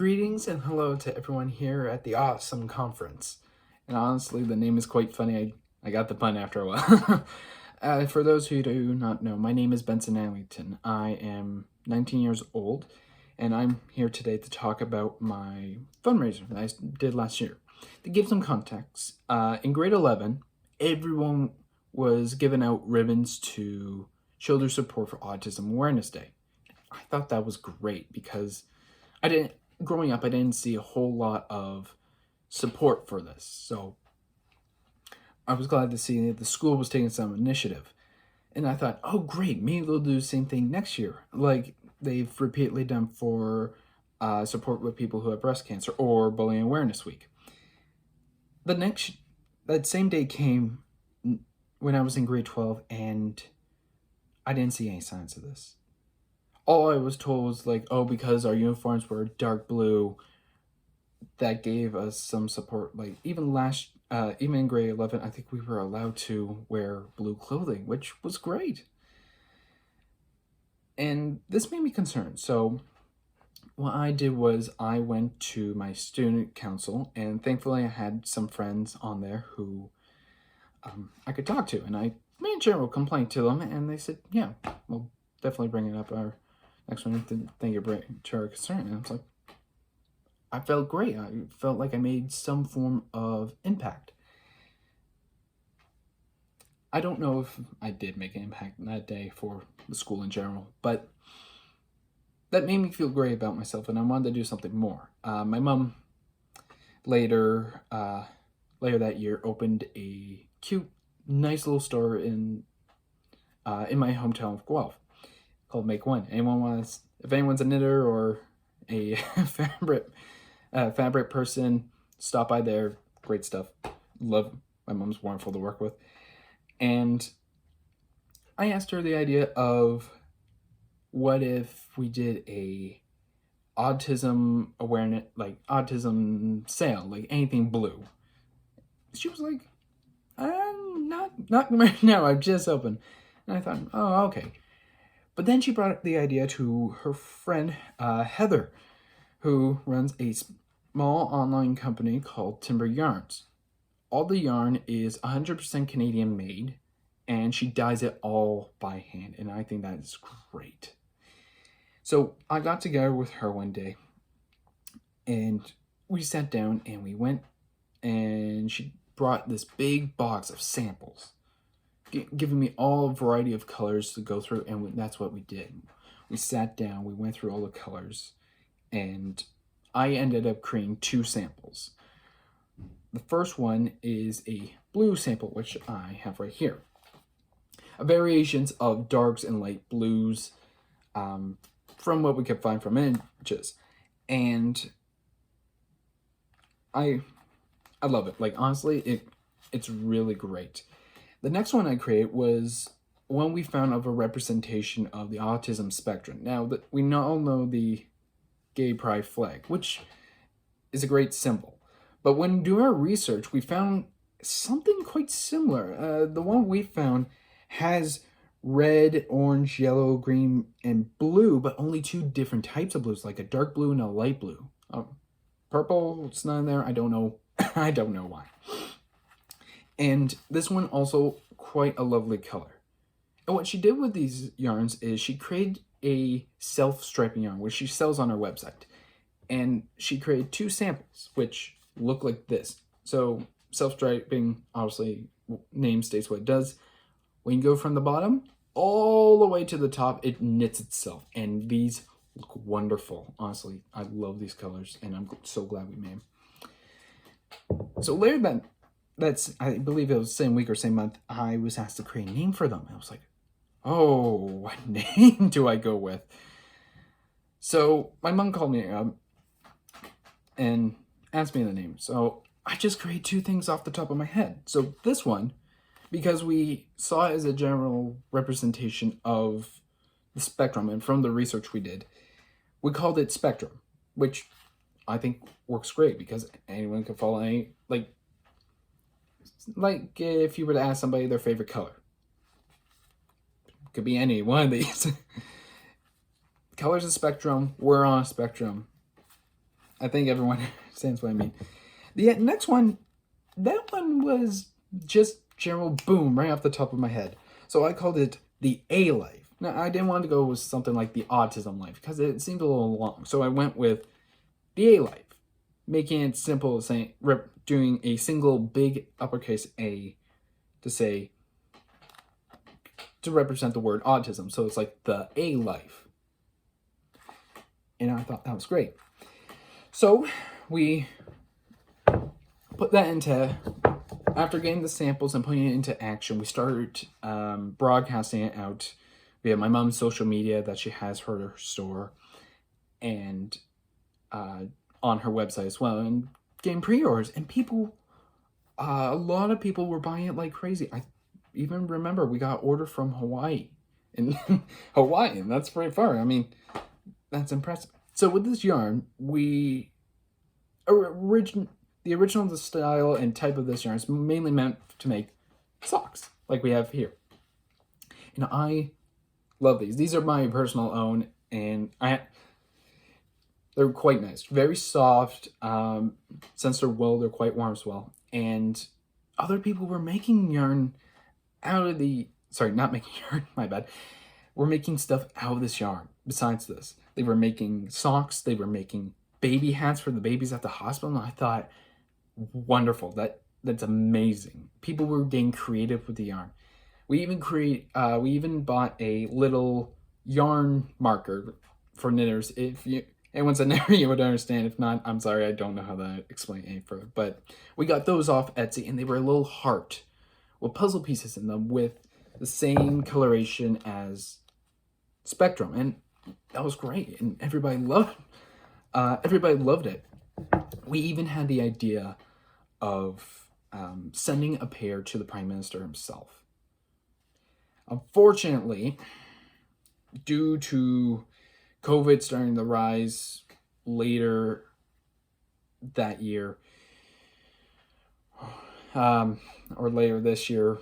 Greetings and hello to everyone here at the awesome conference. And honestly, the name is quite funny. I got the pun after a while. For those who do not know, my name is Benson Adlington. I am 19 years old, and I'm here today to talk about my fundraiser that I did last year. To give some context, in grade 11, everyone was given out ribbons to show their support for Autism Awareness Day. I thought that was great because growing up, I didn't see a whole lot of support for this. So I was glad to see that the school was taking some initiative. And I thought, oh, great, maybe they'll do the same thing next year, like they've repeatedly done for support with people who have breast cancer or Bullying Awareness Week. That same day came when I was in grade 12, and I didn't see any signs of this. All I was told was like, oh, because our uniforms were dark blue, that gave us some support. Like even in grade 11, I think we were allowed to wear blue clothing, which was great. And this made me concerned. So what I did was I went to my student council, and thankfully I had some friends on there who I could talk to. And I made a general complaint to them, and they said, yeah, we'll definitely bring it up our next one. Thank you to our concern. And I was like, I felt great. I felt like I made some form of impact. I don't know if I did make an impact that day for the school in general, but that made me feel great about myself, and I wanted to do something more. My mom later that year opened a cute, nice little store in my hometown of Guelph called Make One. If anyone's a knitter or a fabric person, stop by there. Great stuff. Love. My mom's wonderful to work with. And I asked her the idea of, what if we did a autism awareness, like autism sale, like anything blue. She was like, not right now, I've just opened. And I thought, oh, okay. But then she brought the idea to her friend, Heather, who runs a small online company called Timber Yarns. All the yarn is 100% Canadian made, and she dyes it all by hand, and I think that is great. So I got together with her one day, and we sat down and we went, and she brought this big box of samples, giving me all a variety of colors to go through, and that's what we did. We sat down, we went through all the colors, and I ended up creating 2 samples. The first one is a blue sample, which I have right here. Variations of darks and light blues from what we could find from images. And I love it. Like, honestly, it's really great. The next one I created was one we found of a representation of the autism spectrum. Now, we all know the gay pride flag, which is a great symbol. But when doing our research, we found something quite similar. The one we found has red, orange, yellow, green, and blue, but only 2 different types of blues, like a dark blue and a light blue. Purple, it's not in there. I don't know. I don't know why. And this one also quite a lovely color. And what she did with these yarns is she created a self-striping yarn, which she sells on her website. And she created 2 samples, which look like this. So self-striping, obviously, name states what it does. When you go from the bottom all the way to the top, it knits itself. And these look wonderful. Honestly, I love these colors, and I'm so glad we made them. So later I believe it was the same week or same month, I was asked to create a name for them. I was like, oh, what name do I go with? So my mom called me up and asked me the name. So I just created 2 things off the top of my head. So this one, because we saw it as a general representation of the spectrum, and from the research we did, we called it Spectrum, which I think works great because anyone can follow any, like if you were to ask somebody their favorite color. Could be any one of these. Color's a spectrum, we're on a spectrum. I think everyone understands what I mean. The next one, that one was just general boom right off the top of my head. So I called it the A life. Now I didn't want to go with something like the autism life because it seemed a little long. So I went with the A life, making it simple, saying doing a single big uppercase A to say to represent the word autism. So it's like the A life. And I thought that was great. So we put that into, after getting the samples and putting it into action, we started broadcasting it out via my mom's social media that she has for her store and on her website as well, and getting pre-orders. And people, a lot of people were buying it like crazy. I even remember we got order from Hawaii. And Hawaii, and that's pretty far. I mean, that's impressive. So with this yarn, the original style and type of this yarn is mainly meant to make socks, like we have here. And I love these. These are my personal own, and they're quite nice. Very soft. Since they're wool, they're quite warm as well. And other people were making yarn out of the... Sorry, not making yarn, my bad. We're making stuff out of this yarn. Besides this, they were making socks. They were making baby hats for the babies at the hospital. And I thought, wonderful. That's amazing. People were getting creative with the yarn. We even bought a little yarn marker for knitters. If anyone's a knitter, you would understand. If not, I'm sorry, I don't know how to explain any further. But we got those off Etsy, and they were a little heart with puzzle pieces in them with the same coloration as Spectrum, and that was great, and everybody loved it. We even had the idea of sending a pair to the Prime Minister himself. Unfortunately, due to COVID starting to rise later that year, or later this year,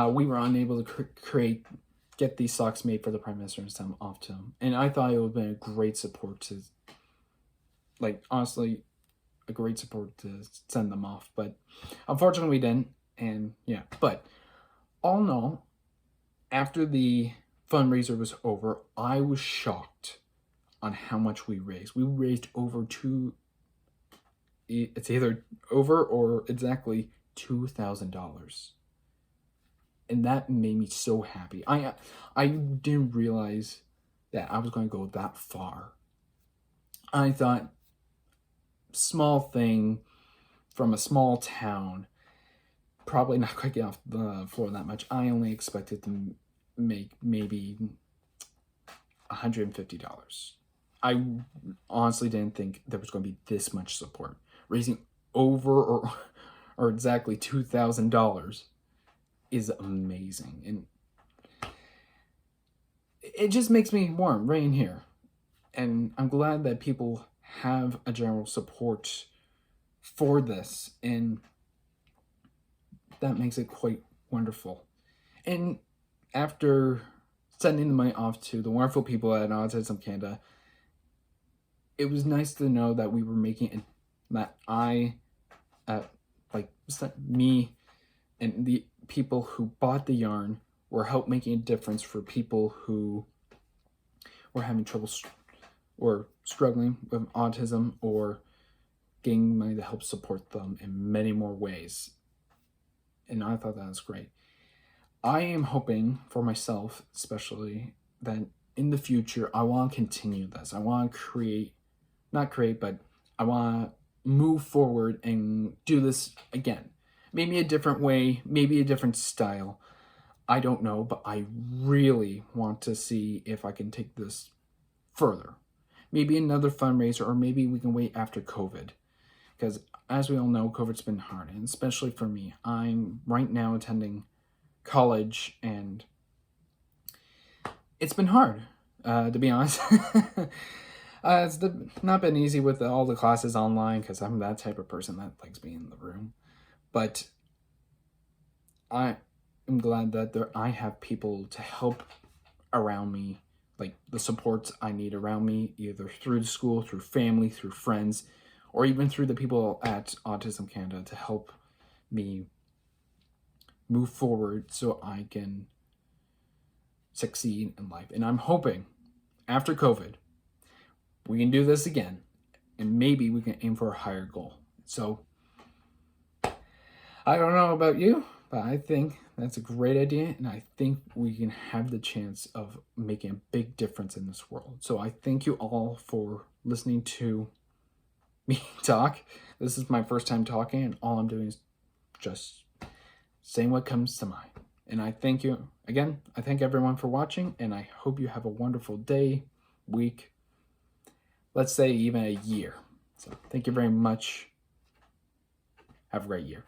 we were unable to get these socks made for the Prime Minister and send them off to him. And I thought it would have been a great support to, honestly, a great support to send them off. But unfortunately we didn't. And yeah, but all in all, after the fundraiser was over, I was shocked on how much we raised. We raised it's either over or exactly $2,000. And that made me so happy. I didn't realize that I was going to go that far. I thought, small thing from a small town, probably not going to get off the floor that much. I only expected to make maybe $150. I honestly didn't think there was going to be this much support. Raising over or exactly $2,000 is amazing, and it just makes me warm right in here. And I'm glad that people have a general support for this, and that makes it quite wonderful. And after sending the money off to the wonderful people at Autism Canada, it was nice to know that we were making it, that me and the people who bought the yarn were help making a difference for people who were having trouble or struggling with autism, or getting money to help support them in many more ways. And I thought that was great. I am hoping for myself, especially, that in the future, I want to continue this. I want to but I want to move forward and do this again. Maybe a different way, maybe a different style. I don't know, but I really want to see if I can take this further. Maybe another fundraiser, or maybe we can wait after COVID. Because as we all know, COVID's been hard, and especially for me. I'm right now attending college, and it's been hard, to be honest. It's not been easy with all the classes online, because I'm that type of person that likes being in the room. But I am glad that I have people to help around me, like the supports I need around me, either through the school, through family, through friends, or even through the people at Autism Canada to help me move forward so I can succeed in life. And I'm hoping after COVID, we can do this again, and maybe we can aim for a higher goal. So I don't know about you, but I think that's a great idea, and I think we can have the chance of making a big difference in this world. So I thank you all for listening to me talk. This is my first time talking, and all I'm doing is just saying what comes to mind. And I thank you again. I thank everyone for watching, and I hope you have a wonderful day, week, let's say even a year. So thank you very much. Have a great year.